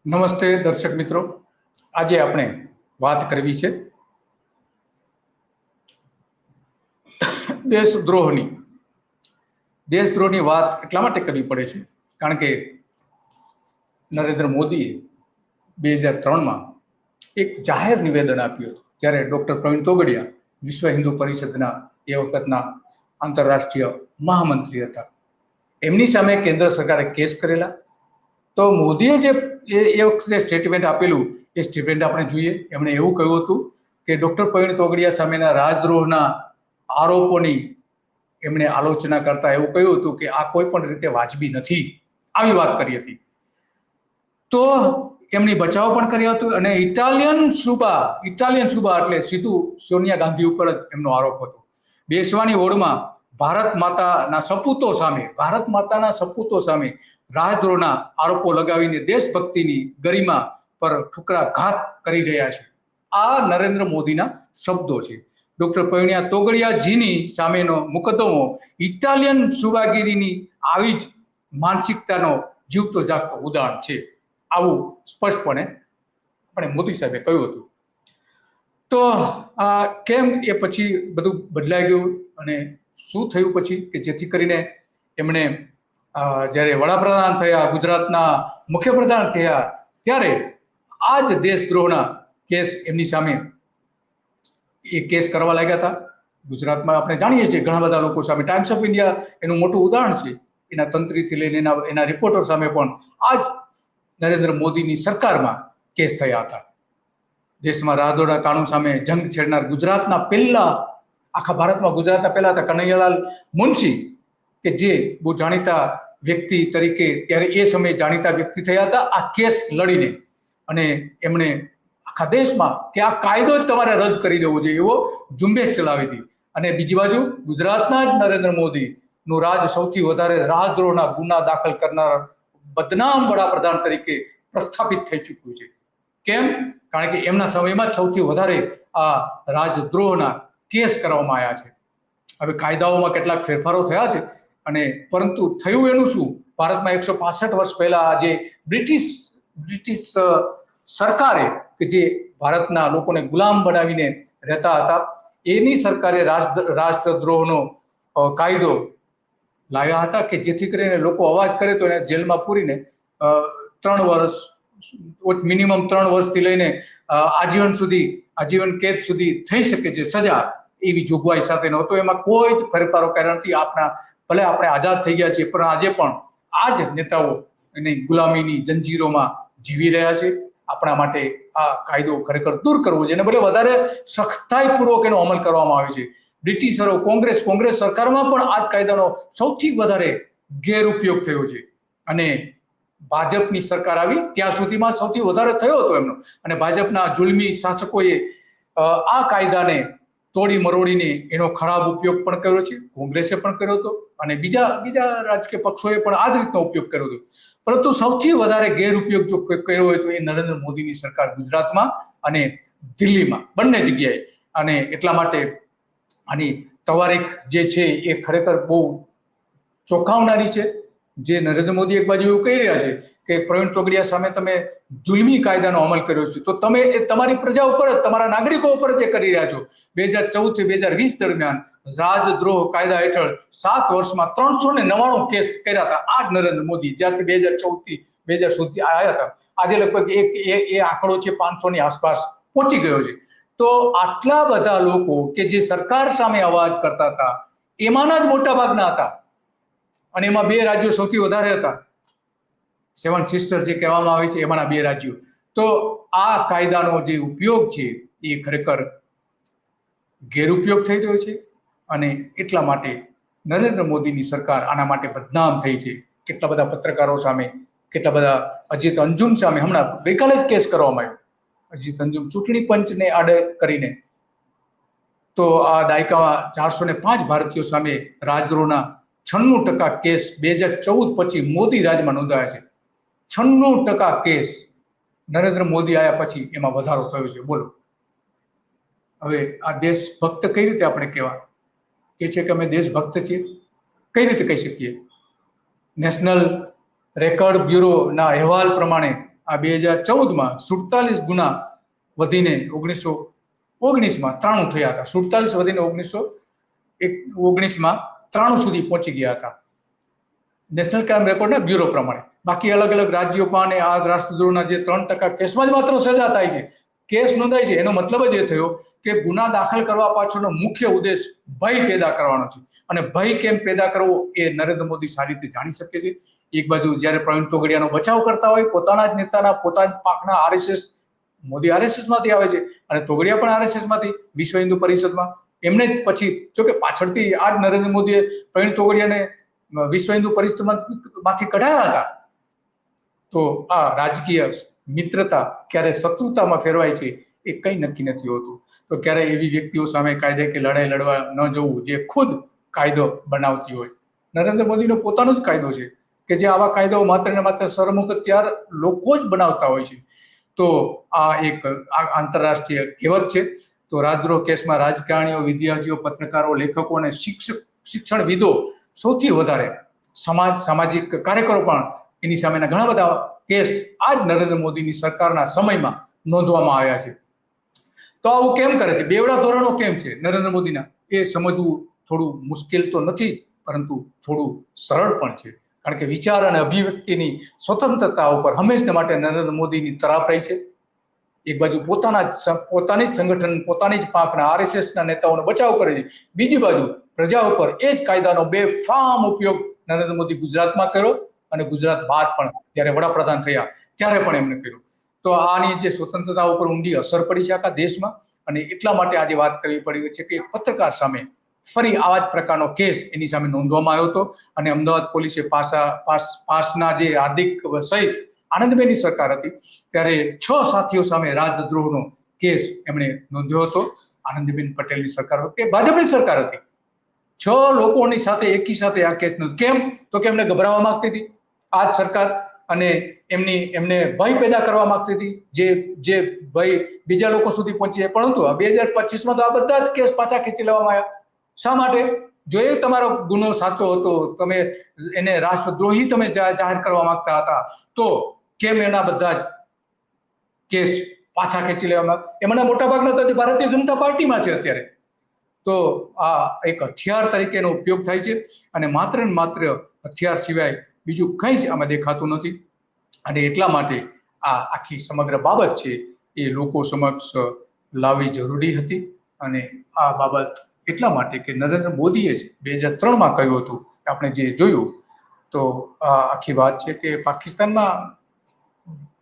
નમસ્તે દર્શક મિત્રો, આજે આપણે વાત કરવી છે દેશદ્રોહની વાત એટલા માટે કરવી પડે છે કારણ કે નરેન્દ્ર મોદીએ 2003માં એક જાહેર નિવેદન આપ્યું હતું જ્યારે ડોક્ટર પ્રવીણ તોગડિયા વિશ્વ હિન્દુ પરિષદના એ વખતના આંતરરાષ્ટ્રીય મહામંત્રી હતા. એમની સામે કેન્દ્ર સરકારે કેસ કરેલા. તો મોદીએ જે એ વખતે સ્ટેટમેન્ટ આપેલું એ સ્ટેટમેન્ટ આપણે જોઈએ. એમણે એવું કહ્યું હતું કે ડોક્ટર પ્રવીણ તોગડિયા સામેના રાજદ્રોહના આરોપોની એમણે આલોચના કરતા એવું કહ્યું હતું કે આ કોઈ પણ રીતે વાજબી નથી, આવી વાત કરી હતી. તો એમની બચાવ પણ કર્યો હતો અને ઇટાલિયન સુબા એટલે સીધું સોનિયા ગાંધી ઉપર જ એમનો આરોપ હતો. બેસવાની હોડમાં ભારત માતાના સપૂતો સામે રાજદ્રોહના આરોપો લગાવીને દેશભક્તિની ગરિમા પર ઠુકરાઘાત કરી રહ્યા છે. આ નરેન્દ્ર મોદીના શબ્દો છે. ડોક્ટર પ્રવીણ તોગડિયાજીની સામેનો મુકદ્દમો ઇટાલિયન સુબાગીરીની આવી જ માનસિકતાનો જીવતો જાગતો ઉદાહરણ છે, આવું સ્પષ્ટપણે આપણે મોદી સાહેબે કહ્યું હતું. તો કેમ એ પછી બધું બદલાઈ ગયું અને શું થયું પછી કે જેથી કરીને એમણે જ્યારે વડાપ્રધાન થયા, ગુજરાતના મુખ્યપ્રધાન થયા, ત્યારે આ જ દેશદ્રોહના કેસ એમની સામે એ કેસ કરવા લાગ્યા હતા. ગુજરાતમાં આપણે જાણીએ છીએ ઘણા બધા લોકો સામે. ટાઈમ્સ ઓફ ઇન્ડિયા એનું મોટું ઉદાહરણ છે. એના તંત્રીથી લઈને એના રિપોર્ટર સામે પણ આ જ નરેન્દ્ર મોદીની સરકારમાં કેસ થયા હતા. દેશમાં રાહદોરા કાનૂન સામે જંગ છેડનાર આખા ભારતમાં ગુજરાતના પહેલા હતા કનૈયાલાલ મુનશી, કે જે બહુ જાણીતા વ્યક્તિ તરીકે ત્યારે એ સમયે જાણીતા વ્યક્તિ થયા હતા. આ કેસ લડીને અને એમણે આખા દેશમાં કે આ કાયદો જ તમારે રદ કરી દેવો જોઈએ એવો ઝુંબેશ ચલાવી હતી. અને બીજી બાજુ ગુજરાતના જ નરેન્દ્ર મોદીનું રાજ સૌથી વધારે રાજદ્રોહના ગુના દાખલ કરનાર બદનામ વડાપ્રધાન તરીકે પ્રસ્થાપિત થઈ ચૂક્યું છે. કેમ? કારણ કે એમના સમયમાં જ સૌથી વધારે આ રાજદ્રોહના કેસ કરવામાં આવ્યા છે. હવે કાયદાઓમાં કેટલાક ફેરફારો થયા છે અને પરંતુ થયું એનું શું? ભારતમાં 165 વર્ષ પહેલા જે બ્રિટિશ સરકારે કે જે ભારતના લોકોને ગુલામ બનાવીને રહેતા હતા, એની સરકારે રાષ્ટ્રદ્રોહનો કાયદો લાવ્યા હતા કે જેથી કરીને લોકો અવાજ કરે તો એને જેલમાં પૂરીને 3 વર્ષ, મિનિમમ 3 વર્ષથી લઈને આજીવન કેદ સુધી થઈ શકે છે સજા, એવી જોગવાઈ સાથેનો હતો. એમાં કોઈ જ ફેરફારો કર્યા નથી. ભલે આપણે આઝાદ થઈ ગયા છીએ, પણ આજે પણ આ જ નેતાઓ એની ગુલામીની જંજીરોમાં જીવી રહ્યા છે. આપણા માટે આ કાયદો ખરેખર દૂર કરવો જોઈએ અને ભલે વધારે સખ્તાઈપૂર્વક એનો અમલ કરવામાં આવે છે. બ્રિટિશરો, કોંગ્રેસ સરકારમાં પણ આ જ કાયદાનો સૌથી વધારે ગેરઉપયોગ થયો છે અને ભાજપની સરકાર આવી ત્યાં સુધીમાં સૌથી વધારે થયો હતો એમનો. અને ભાજપના જુલ્મી શાસકોએ આ કાયદાને તોડી મરોડીને એનો ખરાબ ઉપયોગ પણ કર્યો છે. કોંગ્રેસે પણ કર્યો હતો અને બીજા રાજકીય પક્ષોએ પણ આ જ રીતનો ઉપયોગ કર્યો હતો. પરંતુ સૌથી વધારે ગેરઉપયોગ જો કર્યો હોય તો એ નરેન્દ્ર મોદીની સરકાર ગુજરાતમાં અને દિલ્હીમાં, બંને જગ્યાએ. અને એટલા માટે આની તવારીખ જે છે એ ખરેખર બહુ ચોંકાવનારી છે. જે નરેન્દ્ર મોદી એક બાજુ એવું કહી રહ્યા છે કે પ્રવીણ તોગડિયા સામે તમે જુલ્મી કાયદાનો અમલ કર્યો છે, તો તમે એ તમારી પ્રજા ઉપર જ, તમારા નાગરિકો ઉપર જ કરી રહ્યા છો. 2014 થી 2020 દરમિયાન રાજદ્રોહ કાયદા હેઠળ 7 વર્ષમાં 399 કેસ કર્યા હતા આ જ નરેન્દ્ર મોદી, જ્યારથી 2014 થી 2016 આવ્યા હતા. આજે લગભગ એ આંકડો છે 500 ની આસપાસ પહોંચી ગયો છે. તો આટલા બધા લોકો કે જે સરકાર સામે અવાજ કરતા હતા એમાંના જ મોટા ભાગના હતા. અને એમાં 2 રાજ્યો સૌથી વધારે હતા, 7 સિસ્ટર્સ જે કહેવામાં આવે છે એમાંના 2 રાજ્યો. તો આ કાયદાનો જે ઉપયોગ છે એ ખરેખર ગેરઉપયોગ થઈ રહ્યો છે અને એટલા માટે નરેન્દ્ર મોદીની સરકાર આના માટે બદનામ થઈ છે. કેટલા બધા પત્રકારો સામે, કેટલા બધા અજીત અંજુમ સામે હમણાં ગઈકાલે જ કેસ કરવામાં આવ્યો. અજીત અંજુમ ચૂંટણી પંચને આડે કરીને તો આ દાયકામાં 405 ભારતીયો સામે રાજદ્રોહના 96% કેસ 2014 પછી મોદી રાજમાં નોંધાયા છે. 96% કેસ નરેન્દ્ર મોદી આવ્યા પછી એમાં વધારો થયો છે. બોલો, હવે આ દેશભક્ત કઈ રીતે આપણે કહેવા કે છે કે અમે દેશભક્ત છીએ? કઈ રીતે કહી શકીએ? નેશનલ રેકોર્ડ બ્યુરોના અહેવાલ પ્રમાણે આ 2014માં 47 ગુના વધીને 1919માં 93 થયા હતા. 47 વધીને 1919માં 93 સુધી પહોંચી ગયા હતા નેશનલ ક્રાઇમ રેકોર્ડના બ્યુરો પ્રમાણે. બાકી અલગ અલગ રાજ્યોમાં અને આ રાષ્ટ્રદ્રોહના જે 3% કેસમાં જ માત્ર સજા થાય છે, કેસ નોંધાય છે, એનો મતલબ જ એ થયો કે ગુના દાખલ કરવા પાછળનો મુખ્ય ઉદ્દેશ ભય પેદા કરવાનો છે. અને ભય કેમ પેદા કરવો એ નરેન્દ્ર મોદી સારી રીતે જાણી શકે છે. એક બાજુ જ્યારે પ્રવીણ તોગડિયાનો બચાવ કરતા હોય પોતાના જ નેતાના, પોતાના પાંખના RSS, મોદી RSS માંથી આવે છે અને તોગડિયા પણ RSS માંથી, વિશ્વ હિન્દુ પરિષદમાં. એમને પછી જોકે પાછળથી આ જ નરેન્દ્ર મોદીએ પ્રવીણ તોગડિયાને વિશ્વ હિન્દુ પરિષદમાંથી કઢાયા હતા. તો આ રાજકીય મિત્રતા ક્યારે શત્રુતામાં ફેરવાય છે એ કંઈ નક્કી નથી હોતું. તો ક્યારે એવી વ્યક્તિઓ સામે કાયદે કે લડાઈ લડવા ન જવું જે ખુદ કાયદો બનાવતી હોય. નરેન્દ્ર મોદીનો પોતાનો જ કાયદો છે કે જે આવા કાયદાઓ માત્ર ને માત્ર શરમુક્તિયાર લોકો જ બનાવતા હોય છે. તો આ એક આંતરરાષ્ટ્રીય કહેવત છે. તો રાજદ્રોહ કેસમાં રાજકારણીઓ, વિદ્યાર્થીઓ, પત્રકારો, લેખકો અને શિક્ષણવિદો સૌથી વધારે, સામાજિક કાર્યકરો પણ એની સામેના ઘણા બધા કેસ આ જ નરેન્દ્ર મોદીની સરકારના સમયમાં નોંધવામાં આવ્યા છે. તો આવું કેમ કરે છે, બેવડા ધોરણો કેમ છે નરેન્દ્ર મોદીના, એ સમજવું થોડું મુશ્કેલ તો નથી પરંતુ થોડું સરળ પણ છે. કારણ કે વિચાર અને અભિવ્યક્તિની સ્વતંત્રતા ઉપર હંમેશા માટે નરેન્દ્ર મોદીની તરાપ રહી છે. એક બાજુ પોતાની જ સંગઠન, પોતાની જ પાંખના RSSના નેતાઓનો બચાવ કરે છે, બીજી બાજુ પ્રજા ઉપર એ જ કાયદાનો બેફામ ઉપયોગ નરેન્દ્ર મોદી ગુજરાતમાં કર્યો અને ગુજરાત બહાર પણ જ્યારે વડાપ્રધાન થયા ત્યારે પણ એમને કર્યું. તો આની જે સ્વતંત્રતા ઉપર ઊંડી અસર પડી છે આખા દેશમાં. અને એટલા માટે આજે વાત કરવી પડી છે કે પત્રકાર સામે ફરી આવા જ પ્રકારનો કેસ એની સામે નોંધવામાં આવ્યો હતો. અને અમદાવાદ પોલીસે પાસના જે હાર્દિક સહિત આનંદબેનની સરકાર હતી ત્યારે 6 સાથીઓ સામે રાજદ્રોહનો કેસ એમણે નોંધ્યો હતો. આનંદીબેન પટેલની સરકાર હતી, ભાજપની સરકાર હતી. 6 લોકોની સાથે એકી સાથે આ કેસ નોંધ. કેમ? તો કે એમને ગભરાવા માંગતી હતી આ જ સરકાર અને એમને ભય પેદા કરવા માંગતી હતી, જે ભય બીજા લોકો સુધી પહોંચી જાય. પરંતુ 2025માં તો આ બધા જ કેસ પાછા ખેંચી લેવામાં આવ્યા. શા માટે? જો એ તમારો ગુનો સાચો હતો, તમે એને રાષ્ટ્રદ્રોહી તમે જાહેર કરવા માંગતા હતા, તો કેમ એના બધા જ કેસ પાછા ખેંચી લેવામાં? એમાંના મોટા ભાગના તો ભારતીય જનતા પાર્ટીમાં છે અત્યારે. તો આ એક હથિયાર તરીકેનો ઉપયોગ થાય છે અને માત્ર ને માત્ર હથિયાર સિવાય બીજું કંઈ જ આમાં દેખાતું નથી. અને એટલા માટે આ આખી સમગ્ર બાબત છે એ લોકો સમક્ષ લાવવી જરૂરી હતી. અને આ બાબત એટલા માટે કે નરેન્દ્ર મોદીએ જ 2003માં કહ્યું હતું, આપણે જે જોયું તો આ આખી વાત છે કે પાકિસ્તાનમાં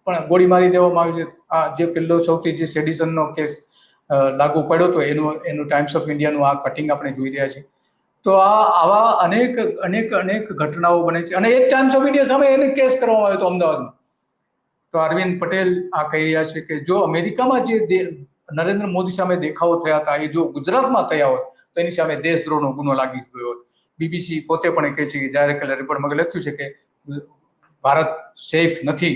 પણ ગોળી મારી દેવામાં આવી છે. આ જે પહેલો સૌથી જે સેડિશનનો કેસ લાગુ પડ્યો હતો એનું ટાઈમ્સ ઓફ ઇન્ડિયાનું આ કટિંગ આપણે જોઈ રહ્યા છીએ. તો આવા અનેક ઘટનાઓ બને છે. અને એ ટાઈમ્સ ઓફ ઇન્ડિયા સામે એને કેસ કરવામાં આવ્યો હતો અમદાવાદમાં. તો અરવિંદ પટેલ આ કહી રહ્યા છે કે જો અમેરિકામાં જે નરેન્દ્ર મોદી સામે દેખાવો થયા હતા એ જો ગુજરાતમાં થયા હોત તો એની સામે દેશદ્રોહનો ગુનો લાગી ગયો હોત. BBC પોતે પણ કહે છે કે જ્યારે કલે રિપોર્ટમાં લખ્યું છે કે ભારત સેફ નથી.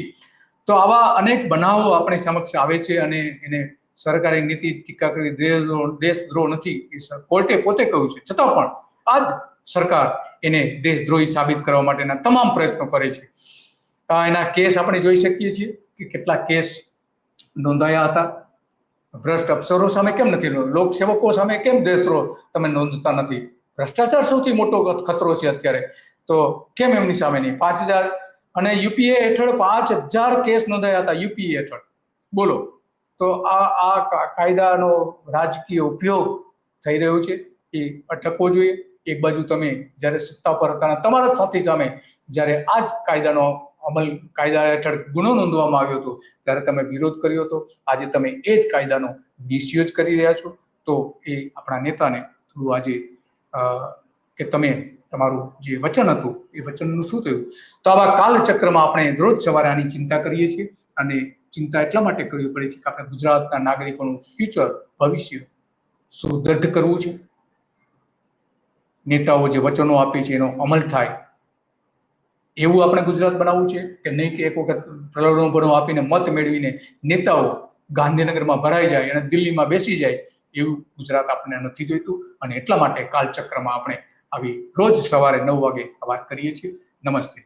તો આવા અનેક બનાવો આપણી સમક્ષ આવે છે અને એને સરકારી નીતિ ટીકા કરી દેશદ્રોહ નથી એ કોર્ટે પોતે કહ્યું છે. છતાં પણ આ જ સરકાર એને દેશદ્રોહી સાબિત કરવા માટેના તમામ પ્રયત્નો કરે છે. એના કેસ આપણે જોઈ શકીએ છીએ કે કેટલા કેસ નોંધાયા હતા. ભ્રષ્ટ અફસરો સામે કેમ નથી, લોકસેવકો સામે કેમ દેશદ્રોહ તમે નોંધતા નથી? ભ્રષ્ટાચાર સૌથી મોટો ખતરો છે અત્યારે, તો કેમ એમની સામે નહીં? 5000 અને યુપીએ હેઠળ 5000 કેસ નોંધાયા હતા યુપીએ હેઠળ. બોલો. તો આ કાયદાનો રાજકીય ઉપયોગ થઈ રહ્યો છે એ અટકવો જોઈએ. એક બાજુ તમે જ્યારે સત્તા પર હતા તમારા જ સાથી સામે જ્યારે આ જ કાયદા હેઠળ ગુનો નોંધવામાં આવ્યો હતો ત્યારે તમે વિરોધ કર્યો હતો. આજે તમે એ જ કાયદાનો મિસયુઝ કરી રહ્યા છો. તો એ આપણા નેતાને થોડું આજે કે તમે તમારું જે વચન હતું એ વચનનું શું થયું? તો આવા કાલચક્રમાં આપણે રોજ સવારે આની ચિંતા કરીએ છીએ. અને ચિંતા એટલા માટે કરવી પડે છે કે આપણે ગુજરાતના નાગરિકોનું ફ્યુચર, ભવિષ્ય સુદૃઢ કરવું છે. નેતાઓ જે વચનો આપે છે એનો અમલ થાય એવું આપણે ગુજરાત બનાવવું છે કે નહીં કે એક વખત પ્રલોભનો આપીને મત મેળવીને નેતાઓ ગાંધીનગરમાં ભરાઈ જાય અને દિલ્હીમાં બેસી જાય એવું ગુજરાત આપણને નથી જોઈતું. અને એટલા માટે કાલચક્રમાં આપણે આવી રોજ સવારે 9 વાગે વાત કરીએ છીએ. નમસ્તે.